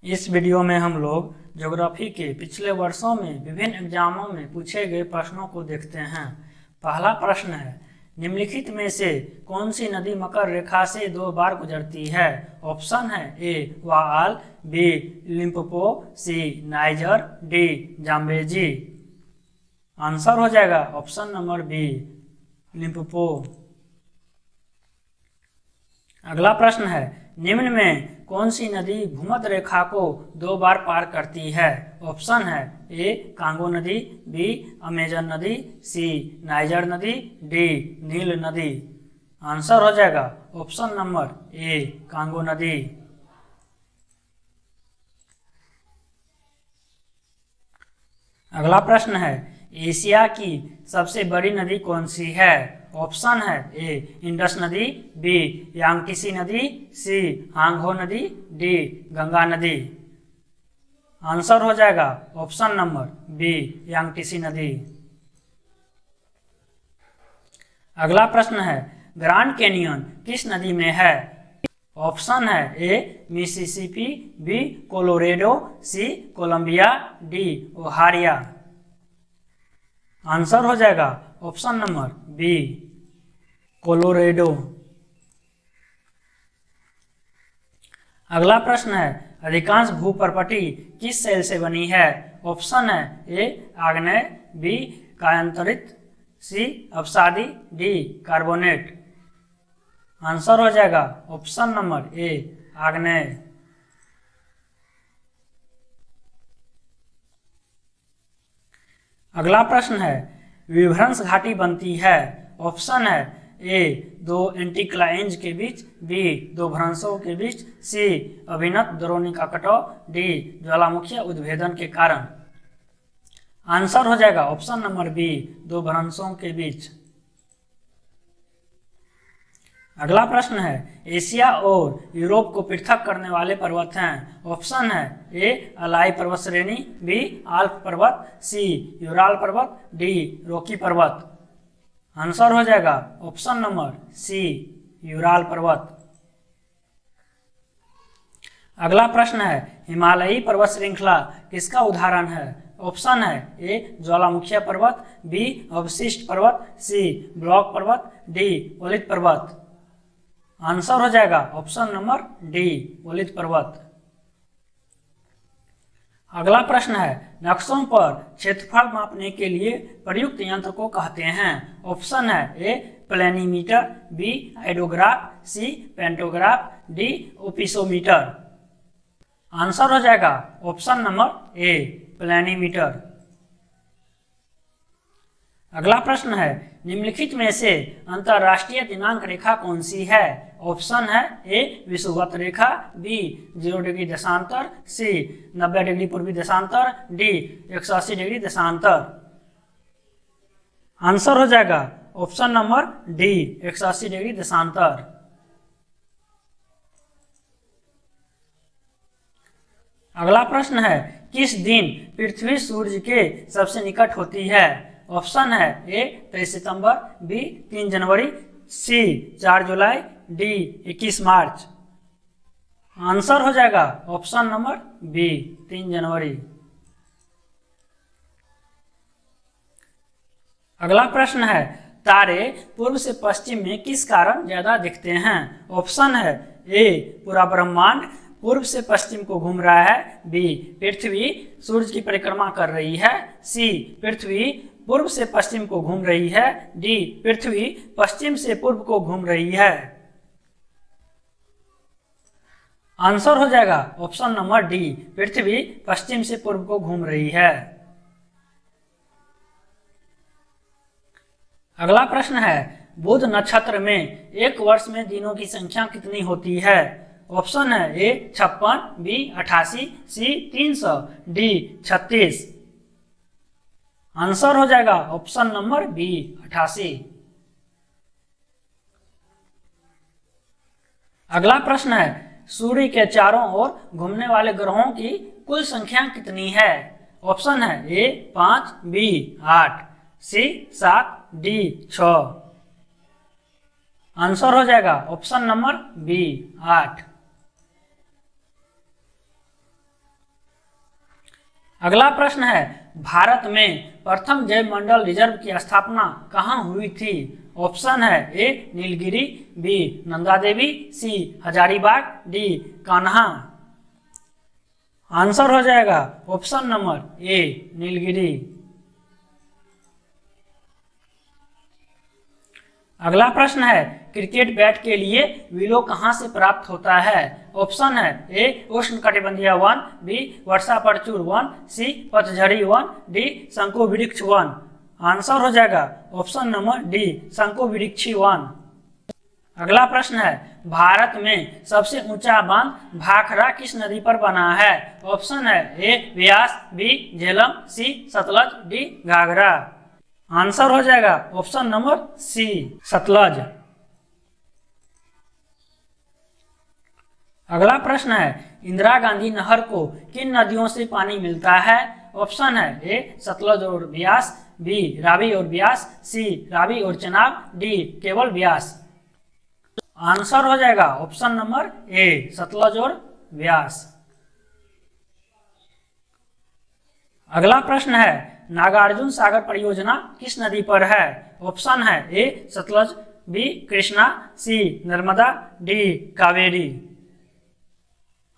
इस वीडियो में हम लोग ज्योग्राफी के पिछले वर्षों में विभिन्न एग्जामों में पूछे गए प्रश्नों को देखते हैं। पहला प्रश्न है, निम्नलिखित में से कौन सी नदी मकर रेखा से 2 बार गुजरती है? ऑप्शन है ए वाल, बी लिम्पोपो, सी नाइजर, डी जाम्बेजी। आंसर हो जाएगा ऑप्शन नंबर बी लिम्पोपो। अगला प्रश्न है, निम्न में कौन सी नदी भूमध्य रेखा को 2 बार पार करती है? ऑप्शन है ए कांगो नदी, बी अमेजन नदी, सी नाइजर नदी, डी नील नदी। आंसर हो जाएगा ऑप्शन नंबर ए कांगो नदी। अगला प्रश्न है, एशिया की सबसे बड़ी नदी कौन सी है? ऑप्शन है ए इंडस नदी, बी यांगटीसी नदी, सी हांगहो नदी, डी गंगा नदी। आंसर हो जाएगा ऑप्शन नंबर बी यांगटीसी नदी। अगला प्रश्न है, ग्रैंड कैनियन किस नदी में है? ऑप्शन है ए मिसिसिपी, बी कोलोरेडो, सी कोलंबिया, डी ओहारिया। आंसर हो जाएगा ऑप्शन नंबर बी कोलोरेडो। अगला प्रश्न है, अधिकांश भूपर्पटी किस शैल से बनी है? ऑप्शन है ए आग्नेय, बी कायांतरित, सी अवसादी, डी कार्बोनेट। आंसर हो जाएगा ऑप्शन नंबर ए आग्नेय। अगला प्रश्न है, विभ्रंश घाटी बनती है। ऑप्शन है ए 2 एंटीक्लाइंज के बीच, बी 2 भ्रंशों के बीच, सी अभिन्नत द्रोणिका कटाव, डी ज्वालामुखीय उद्भेदन के कारण। आंसर हो जाएगा ऑप्शन नंबर बी 2 भ्रंशों के बीच। अगला प्रश्न है, एशिया और यूरोप को पृथक करने वाले पर्वत हैं। ऑप्शन है ए अलाई पर्वत श्रेणी, बी आल्प पर्वत, सी यूराल पर्वत, डी रॉकी पर्वत। आंसर हो जाएगा ऑप्शन नंबर सी यूराल पर्वत। अगला प्रश्न है, हिमालयी पर्वत श्रृंखला किसका उदाहरण है? ऑप्शन है ए ज्वालामुखीय पर्वत, बी अवशिष्ट पर्वत, सी ब्लॉक पर्वत, डी ओलित पर्वत। आंसर हो जाएगा ऑप्शन नंबर डी ओलित पर्वत। अगला प्रश्न है, नक्शों पर क्षेत्रफल मापने के लिए प्रयुक्त यंत्र को कहते हैं। ऑप्शन है ए प्लेनीमीटर, बी हाइड्रोग्राफ, सी पेंटोग्राफ, डी ओपिसोमीटर। आंसर हो जाएगा ऑप्शन नंबर ए प्लेनीमीटर। अगला प्रश्न है, निम्नलिखित में से अंतरराष्ट्रीय दिनांक रेखा कौन सी है? ऑप्शन है ए विषुवत रेखा, बी 0 डिग्री देशांतर, सी 90 डिग्री पूर्वी देशांतर, डी 180 डिग्री देशांतर। आंसर हो जाएगा ऑप्शन नंबर डी 180 डिग्री देशांतर। अगला प्रश्न है, किस दिन पृथ्वी सूर्य के सबसे निकट होती है? ऑप्शन है ए 23 सितंबर, बी 3 जनवरी, सी 4 जुलाई, डी 21 मार्च। आंसर हो जाएगा ऑप्शन नंबर बी 3 जनवरी। अगला प्रश्न है, तारे पूर्व से पश्चिम में किस कारण ज्यादा दिखते हैं? ऑप्शन है ए पूरा ब्रह्मांड पूर्व से पश्चिम को घूम रहा है, बी पृथ्वी सूर्य की परिक्रमा कर रही है, सी पृथ्वी पूर्व से पश्चिम को घूम रही है, डी पृथ्वी पश्चिम से पूर्व को घूम रही है। आंसर हो जाएगा ऑप्शन नंबर डी पृथ्वी पश्चिम से पूर्व को घूम रही है। अगला प्रश्न है, बुध नक्षत्र में एक वर्ष में दिनों की संख्या कितनी होती है? ऑप्शन है ए 56, बी 88, सी 300, डी 36। आंसर हो जाएगा ऑप्शन नंबर बी 88। अगला प्रश्न है, सूर्य के चारों ओर घूमने वाले ग्रहों की कुल संख्या कितनी है? ऑप्शन है ए 5, बी 8, सी 7, डी 6। आंसर हो जाएगा ऑप्शन नंबर बी 8। अगला प्रश्न है, भारत में प्रथम जैव मंडल रिजर्व की स्थापना कहाँ हुई थी? ऑप्शन है ए नीलगिरी, बी नंदा देवी, सी हजारीबाग, डी कान्हा। आंसर हो जाएगा ऑप्शन नंबर ए नीलगिरी। अगला प्रश्न है, क्रिकेट बैट के लिए विलो कहाँ से प्राप्त होता है? ऑप्शन है ए उष्णकटिबंधीय वन, बी वर्षा प्रचुर वन, सी पतझड़ी वन, डी शंकु वृक्ष वन। आंसर हो जाएगा ऑप्शन नंबर डी शंकु वृक्षी वन। अगला प्रश्न है, भारत में सबसे ऊंचा बांध भाखड़ा किस नदी पर बना है? ऑप्शन है ए व्यास, बी झेलम, सी सतलज, डी घाघरा। आंसर हो जाएगा ऑप्शन नंबर सी सतलज। अगला प्रश्न है, इंदिरा गांधी नहर को किन नदियों से पानी मिलता है? ऑप्शन है ए सतलज और ब्यास, बी रावी और ब्यास, सी रावी और चेनाब, डी केवल ब्यास। आंसर हो जाएगा ऑप्शन नंबर ए सतलज और ब्यास। अगला प्रश्न है, नागार्जुन सागर परियोजना किस नदी पर है? ऑप्शन है ए सतलज, बी कृष्णा, सी नर्मदा, डी कावेरी।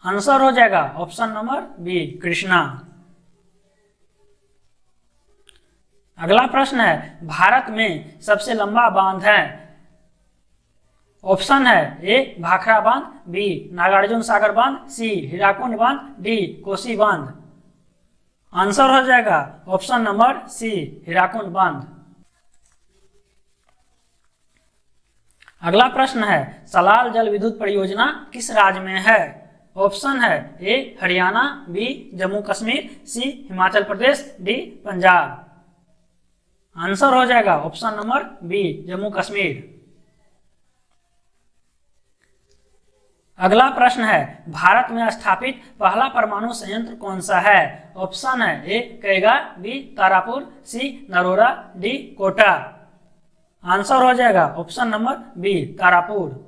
आंसर हो जाएगा ऑप्शन नंबर बी कृष्णा। अगला प्रश्न है, भारत में सबसे लंबा बांध है? ऑप्शन है ए भाखड़ा बांध, बी नागार्जुन सागर बांध, सी हीराकुंड बांध, डी कोसी बांध। आंसर हो जाएगा ऑप्शन नंबर सी हीराकुंड बांध। अगला प्रश्न है, सलाल जल विद्युत परियोजना किस राज्य में है? ऑप्शन है A Haryana, B Jammu Kashmir, C Himachal Pradesh, D Punjab. Answer हो जाएगा option number B Jammu Kashmir. अगला प्रश्न है, भारत में स्थापित पहला परमाणु संयंत्र कौन सा है? ऑप्शन है ए कैगा, बी तारापुर, सी नरोरा, डी कोटा। आंसर हो जाएगा ऑप्शन नंबर बी तारापुर।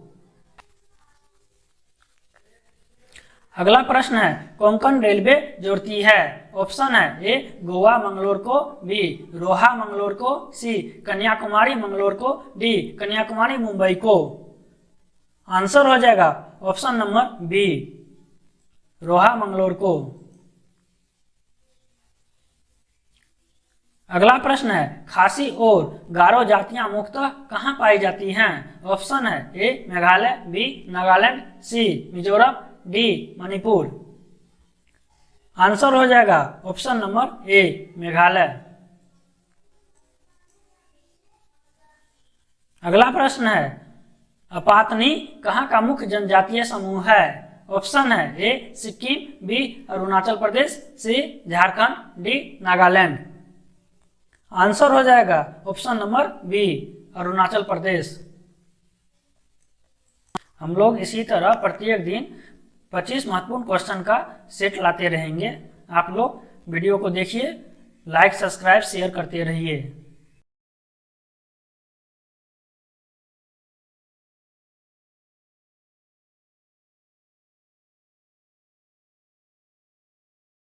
अगला प्रश्न है, कोंकण रेलवे जोड़ती है? ऑप्शन है ए गोवा मंगलोर को, बी रोहा मंगलोर को, सी कन्याकुमारी मंगलोर को, डी कन्याकुमारी मुंबई को। आंसर हो जाएगा ऑप्शन नंबर बी रोहा मंगलोर को। अगला प्रश्न है, खासी और गारो जातियां मुख्यतः कहाँ पाई जाती हैं? ऑप्शन है ए मेघालय, बी नागालैंड, सी मिजोरम, डी मणिपुर। आंसर हो जाएगा ऑप्शन नंबर ए मेघालय। अगला प्रश्न है, अपातनी कहाँ का मुख्य जनजातीय समूह है? ऑप्शन है ए सिक्किम, बी अरुणाचल प्रदेश, सी झारखंड, डी नागालैंड। आंसर हो जाएगा option number B Arunachal Pradesh. हम लोग इसी तरह प्रत्येक दिन 25 महत्वपूर्ण क्वेश्चन का सेट लाते रहेंगे। आप लोग वीडियो को देखिए, लाइक सब्सक्राइब शेयर करते रहिए।